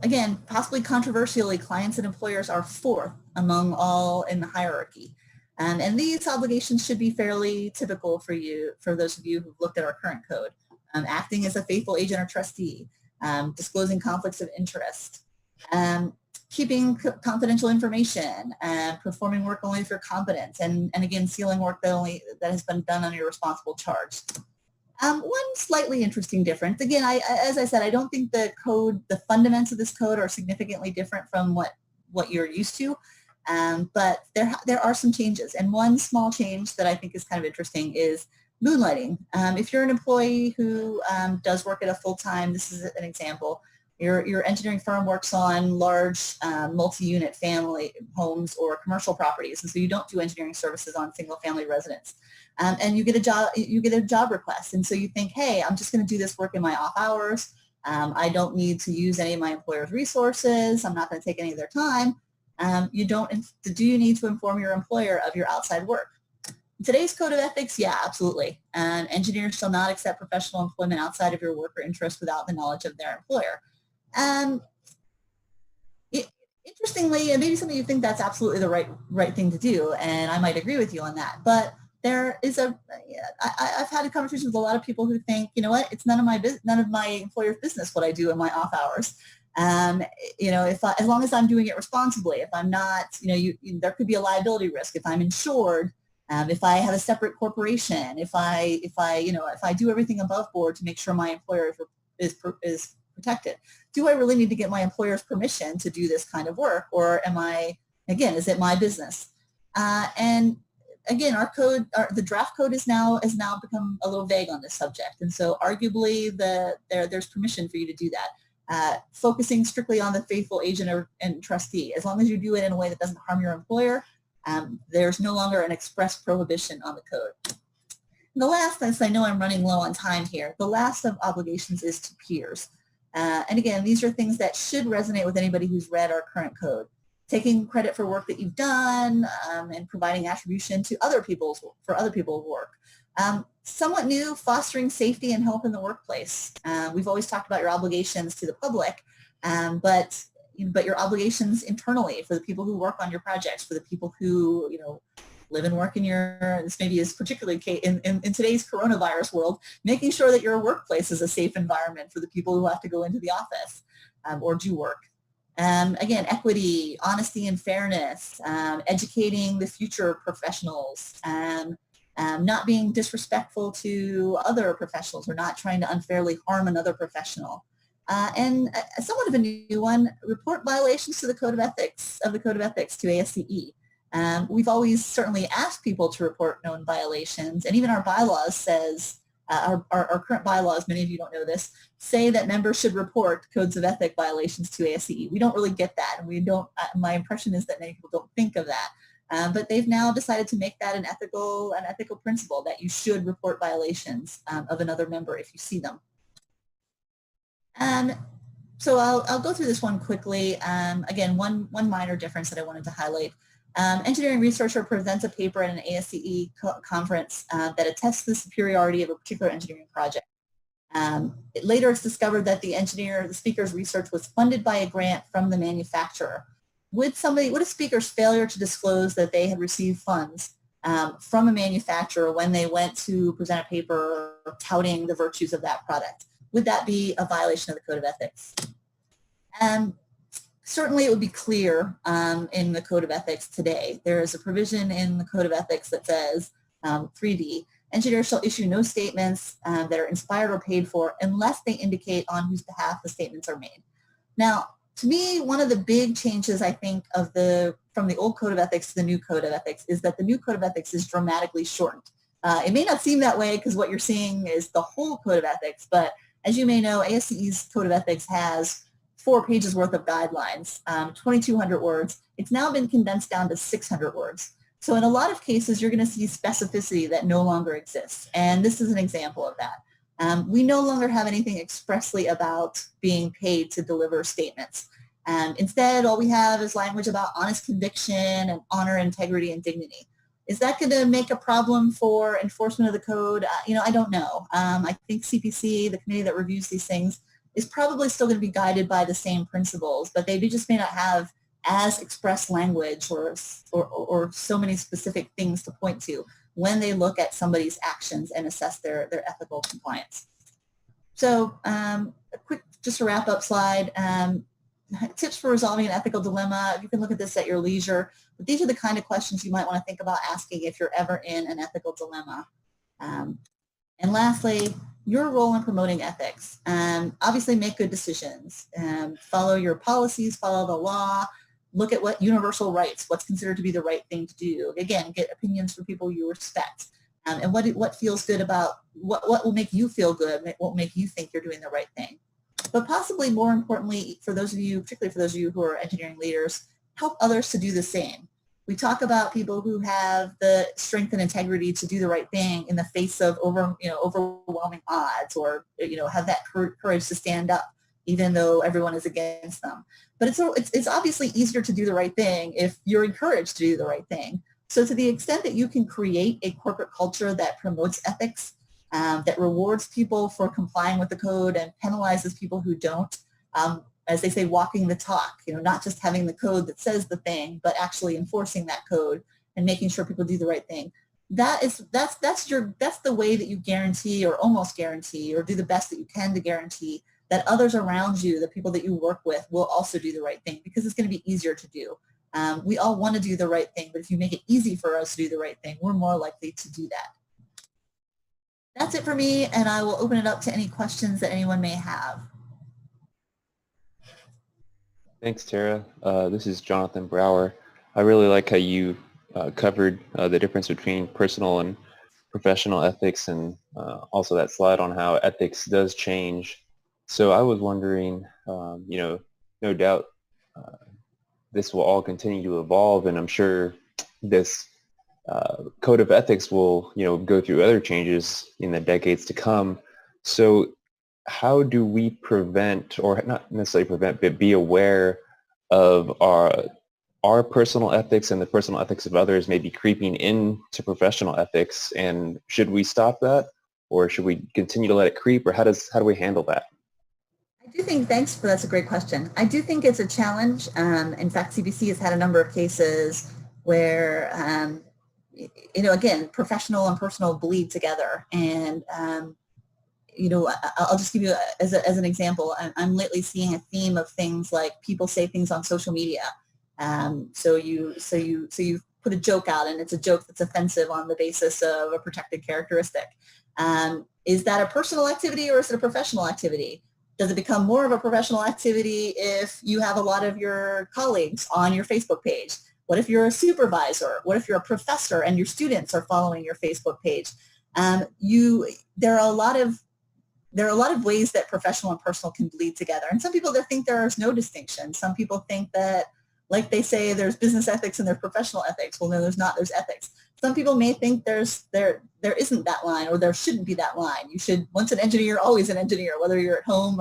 Again, possibly controversially, clients and employers are fourth among all in the hierarchy. And these obligations should be fairly typical for you, for those of you who've looked at our current code. Acting as a faithful agent or trustee, disclosing conflicts of interest, keeping confidential information, performing work only if you're competent, and again, sealing work that has been done under your responsible charge. One slightly interesting difference, again, as I said, I don't think the fundamentals of this code are significantly different from what you're used to, but there are some changes, and one small change that I think is kind of interesting is moonlighting. If you're an employee who does work at a full-time, this is an example, your engineering firm works on large multi-unit family homes or commercial properties, and so you don't do engineering services on single-family residents. And you get a job request, and so you think, hey, I'm just going to do this work in my off hours. I don't need to use any of my employer's resources. I'm not going to take any of their time. Do you need to inform your employer of your outside work? In today's code of ethics, yeah, absolutely. Engineers shall not accept professional employment outside of your work or interest without the knowledge of their employer. Interestingly, and maybe some of you think that's absolutely the right thing to do, and I might agree with you on that, but there is I've had a conversation with a lot of people who think, you know what, it's none of my employer's business what I do in my off hours. As long as I'm doing it responsibly, if I'm not, there could be a liability risk if I'm insured, if I have a separate corporation, if I do everything above board to make sure my employer is protected. Do I really need to get my employer's permission to do this kind of work, or am I, again, is it my business? And again, our code, the draft code has now become a little vague on this subject, and so arguably there's permission for you to do that. Focusing strictly on the faithful agent and trustee, as long as you do it in a way that doesn't harm your employer, there's no longer an express prohibition on the code. And the last, as I know I'm running low on time here, the last of obligations is to peers. And again, these are things that should resonate with anybody who's read our current code. Taking credit for work that you've done, and providing attribution to other people's work. Somewhat new, fostering safety and health in the workplace. We've always talked about your obligations to the public, but your obligations internally for the people who work on your projects, for the people who live and work in this maybe is particularly in today's coronavirus world, making sure that your workplace is a safe environment for the people who have to go into the office or do work. Again, equity, honesty and fairness, educating the future professionals, not being disrespectful to other professionals or not trying to unfairly harm another professional. And somewhat of a new one, report violations to the Code of Ethics, to ASCE. We've always certainly asked people to report known violations, and even our bylaws says, our current bylaws, many of you don't know this, say that members should report codes of ethic violations to ASCE. We don't really get that, and we don't, my impression is that many people don't think of that. But they've now decided to make that an ethical principle, that you should report violations of another member if you see them. So I'll go through this one quickly. Again, one minor difference that I wanted to highlight. Engineering researcher presents a paper at an ASCE conference that attests the superiority of a particular engineering project. Later it's discovered that the speaker's research was funded by a grant from the manufacturer. Would a speaker's failure to disclose that they had received funds from a manufacturer when they went to present a paper touting the virtues of that product, would that be a violation of the Code of Ethics? Certainly it would be clear in the Code of Ethics today. There is a provision in the Code of Ethics that says, 3D, engineers shall issue no statements that are inspired or paid for unless they indicate on whose behalf the statements are made. Now, to me, one of the big changes, I think, from the old Code of Ethics to the new Code of Ethics is that the new Code of Ethics is dramatically shortened. It may not seem that way because what you're seeing is the whole Code of Ethics, but as you may know, ASCE's Code of Ethics has 4 pages worth of guidelines, 2,200 words. It's now been condensed down to 600 words. So in a lot of cases, you're going to see specificity that no longer exists. And this is an example of that. We no longer have anything expressly about being paid to deliver statements. Instead, all we have is language about honest conviction and honor, integrity, and dignity. Is that going to make a problem for enforcement of the code? I don't know. I think CPC, the committee that reviews these things, is probably still going to be guided by the same principles, but they just may not have as express language or so many specific things to point to when they look at somebody's actions and assess their ethical compliance. So a quick, just a wrap-up slide. Tips for resolving an ethical dilemma. You can look at this at your leisure, but these are the kind of questions you might want to think about asking if you're ever in an ethical dilemma. And lastly, your role in promoting ethics. Obviously make good decisions. Follow your policies, follow the law, look at what universal rights, what's considered to be the right thing to do. Again, get opinions from people you respect. And what feels good about, what will make you feel good, what will make you think you're doing the right thing. But possibly more importantly, for those of you, particularly for those of you who are engineering leaders, help others to do the same. We talk about people who have the strength and integrity to do the right thing in the face of overwhelming odds, or have that courage to stand up even though everyone is against them. But it's obviously easier to do the right thing if you're encouraged to do the right thing. So to the extent that you can create a corporate culture that promotes ethics, that rewards people for complying with the code and penalizes people who don't, as they say, walking the talk, not just having the code that says the thing, but actually enforcing that code and making sure people do the right thing. That's the way that you guarantee, or almost guarantee, or do the best that you can to guarantee that others around you, the people that you work with, will also do the right thing, because it's going to be easier to do. We all want to do the right thing, but if you make it easy for us to do the right thing, we're more likely to do that. That's it for me, and I will open it up to any questions that anyone may have. Thanks, Tara. This is Jonathan Brower. I really like how you covered the difference between personal and professional ethics, and also that slide on how ethics does change. So I was wondering, no doubt this will all continue to evolve, and I'm sure this code of ethics will, go through other changes in the decades to come. So how do we prevent, or not necessarily prevent, but be aware of our personal ethics and the personal ethics of others maybe creeping into professional ethics? And should we stop that, or should we continue to let it creep, or how do we handle that? I do think, that's a great question. I do think it's a challenge. In fact, CBC has had a number of cases where, again, professional and personal bleed together. And, I'll just give you as an example. I'm lately seeing a theme of things like people say things on social media. So you put a joke out, and it's a joke that's offensive on the basis of a protected characteristic. Is that a personal activity, or is it a professional activity? Does it become more of a professional activity if you have a lot of your colleagues on your Facebook page? What if you're a supervisor? What if you're a professor and your students are following your Facebook page? There are a lot of ways that professional and personal can bleed together. And some people think there is no distinction. Some people think that, like they say, there's business ethics and there's professional ethics. Well, no, there's not. There's ethics. Some people may think there isn't that line, or there shouldn't be that line. You should, once an engineer, always an engineer, whether you're at home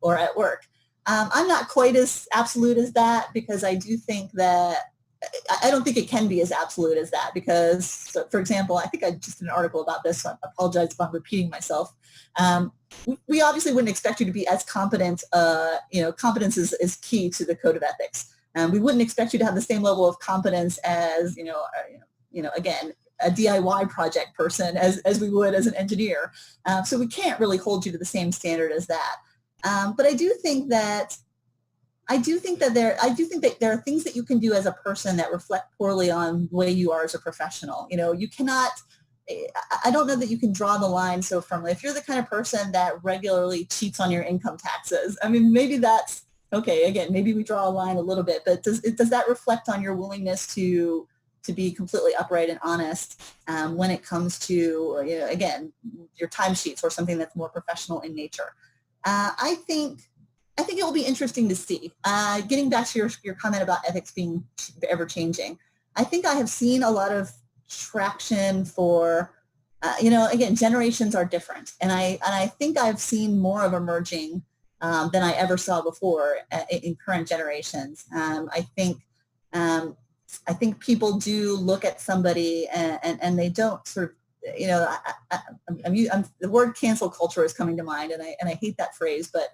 or at work. I'm not quite as absolute as that, because I do think that I don't think it can be as absolute as that, because, so, for example, I think I just did an article about this, so I apologize if I'm repeating myself. We obviously wouldn't expect you to be as competent. Competence is key to the code of ethics. We wouldn't expect you to have the same level of competence as, again, a DIY project person as we would as an engineer. So we can't really hold you to the same standard as that. But I do think that there are things that you can do as a person that reflect poorly on the way you are as a professional. You cannot, I don't know that you can draw the line so firmly. If you're the kind of person that regularly cheats on your income taxes, I mean, maybe that's okay. Again, maybe we draw a line a little bit, but does that reflect on your willingness to be completely upright and honest when it comes to, again, your timesheets or something that's more professional in nature? I think it will be interesting to see. Getting back to your comment about ethics being ever changing, I think I have seen a lot of traction for, again, generations are different, and I think I've seen more of emerging than I ever saw before in current generations. I think people do look at somebody and they don't sort of, the word cancel culture is coming to mind, and I hate that phrase, but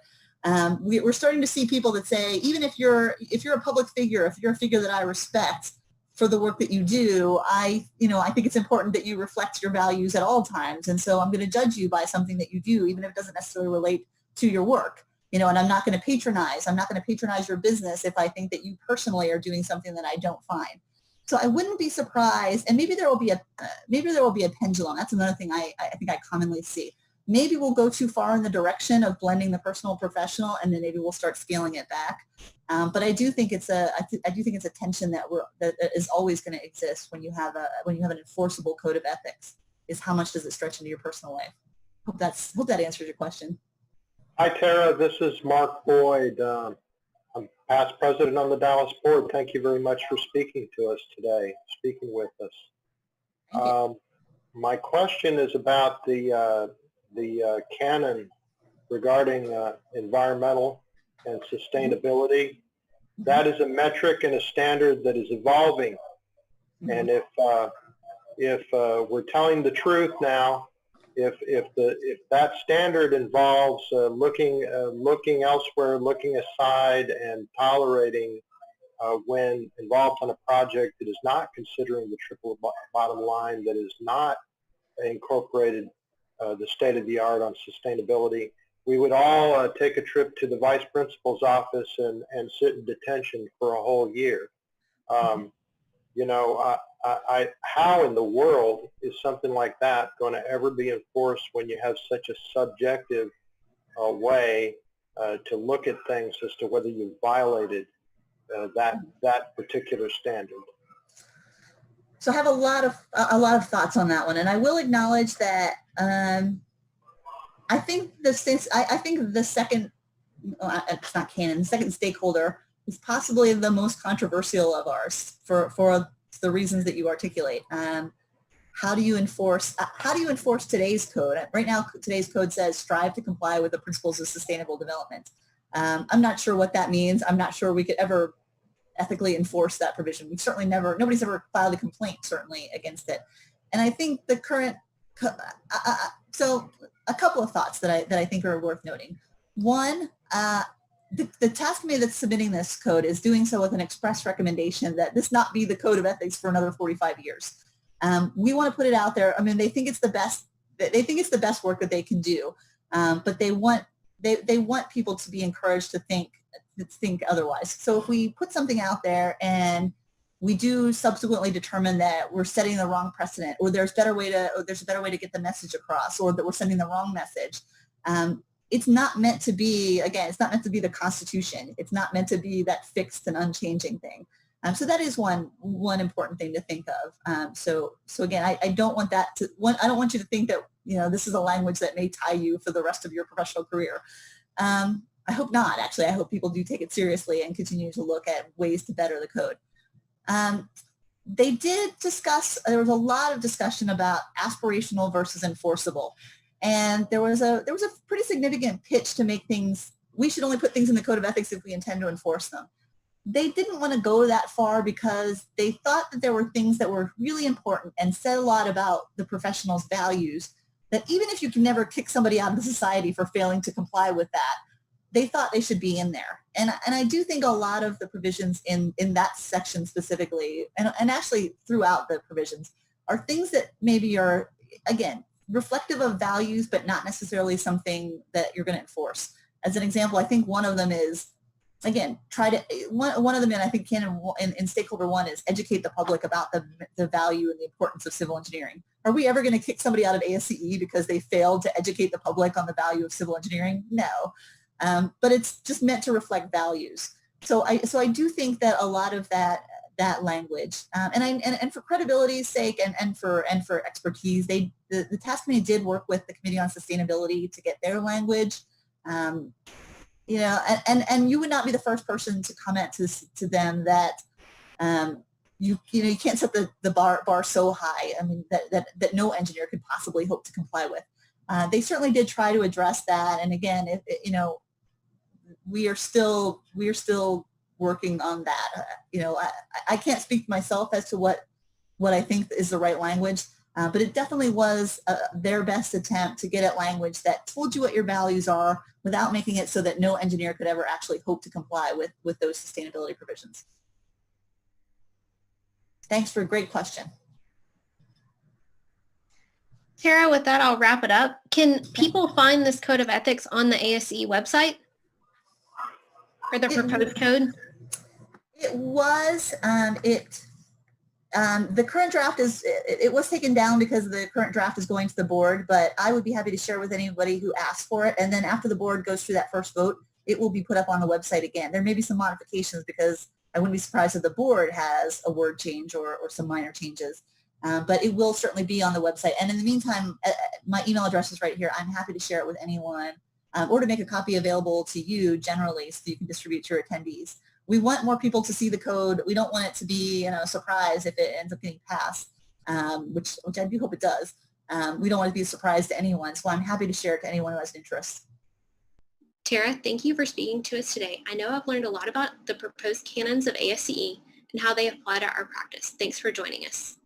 we're starting to see people that say, even if you're a public figure, if you're a figure that I respect for the work that you do, I think it's important that you reflect your values at all times. And so I'm going to judge you by something that you do, even if it doesn't necessarily relate to your work. And I'm not going to patronize. I'm not going to patronize your business if I think that you personally are doing something that I don't find. So I wouldn't be surprised, and maybe there will be a pendulum. That's another thing I think I commonly see. Maybe we'll go too far in the direction of blending the personal and professional, and then maybe we'll start scaling it back. But I do think it's a tension that is always going to exist when you have an enforceable code of ethics. Is how much does it stretch into your personal life? Hope that answers your question. Hi, Tara. This is Mark Boyd. I'm past president on the Dallas board. Thank you very much for speaking to us today, speaking with us. My question is about the canon regarding environmental and sustainability. That is a metric and a standard that is evolving. And if we're telling the truth now, if that standard involves looking elsewhere, looking aside, and tolerating when involved on a project that is not considering the triple bottom line, that is not incorporated the state of the art on sustainability, we would all take a trip to the vice principal's office and sit in detention for a whole year. How in the world is something like that going to ever be enforced when you have such a subjective way to look at things as to whether you violated that particular standard? So I have a lot of thoughts on that one, and I will acknowledge that I think the second, it's not canon, the second stakeholder is possibly the most controversial of ours for the reasons that you articulate. How do you enforce today's code? Right now, today's code says strive to comply with the principles of sustainable development. I'm not sure what that means. I'm not sure we could ever ethically enforce that provision. We've certainly nobody's ever filed a complaint certainly against it. And I think the current, so a couple of thoughts that I think are worth noting. One, the task committee that's submitting this code is doing so with an express recommendation that this not be the code of ethics for another 45 years. We want to put it out there. I mean, they think it's the best. They think it's the best work that they can do, but they want people to be encouraged to think otherwise. So if we put something out there and we do subsequently determine that we're setting the wrong precedent, or there's a better way to get the message across, or that we're sending the wrong message, it's not meant to be. Again, it's not meant to be the Constitution. It's not meant to be that fixed and unchanging thing. So that is one important thing to think of. So again, I don't want that to. I don't want you to think that this is a language that may tie you for the rest of your professional career. I hope not. Actually, I hope people do take it seriously and continue to look at ways to better the code. They did discuss. There was a lot of discussion about aspirational versus enforceable, and there was a pretty significant pitch to make things. We should only put things in the code of ethics if we intend to enforce them. They didn't want to go that far because they thought that there were things that were really important and said a lot about the professional's values, that even if you can never kick somebody out of the society for failing to comply with that, they thought they should be in there. And I do think a lot of the provisions in that section specifically, and actually throughout the provisions, are things that maybe are, again, reflective of values, but not necessarily something that you're going to enforce. As an example, I think one of them is, again, one of them, and I think in stakeholder one is educate the public about the value and the importance of civil engineering. Are we ever going to kick somebody out of ASCE because they failed to educate the public on the value of civil engineering? No, but it's just meant to reflect values. So I do think that a lot of that language, and for credibility's sake and for expertise, the task committee did work with the Committee on Sustainability to get their language. And you would not be the first person to comment to them that you can't set the bar so high. I mean that no engineer could possibly hope to comply with. They certainly did try to address that, and again, we are still working on that. I can't speak myself as to what I think is the right language. But it definitely was their best attempt to get at language that told you what your values are without making it so that no engineer could ever actually hope to comply with those sustainability provisions. Thanks for a great question. Tara, with that, I'll wrap it up. Can people find this code of ethics on the ASCE website or the proposed code? It was, the current draft it was taken down because the current draft is going to the board, but I would be happy to share with anybody who asks for it. And then after the board goes through that first vote, it will be put up on the website again. There may be some modifications because I wouldn't be surprised if the board has a word change or some minor changes. But it will certainly be on the website. And in the meantime, my email address is right here. I'm happy to share it with anyone or to make a copy available to you generally so you can distribute to your attendees. We want more people to see the code. We don't want it to be a surprise if it ends up getting passed, which I do hope it does. We don't want it to be a surprise to anyone, so I'm happy to share it to anyone who has an interest. Tara, thank you for speaking to us today. I know I've learned a lot about the proposed canons of ASCE and how they apply to our practice. Thanks for joining us.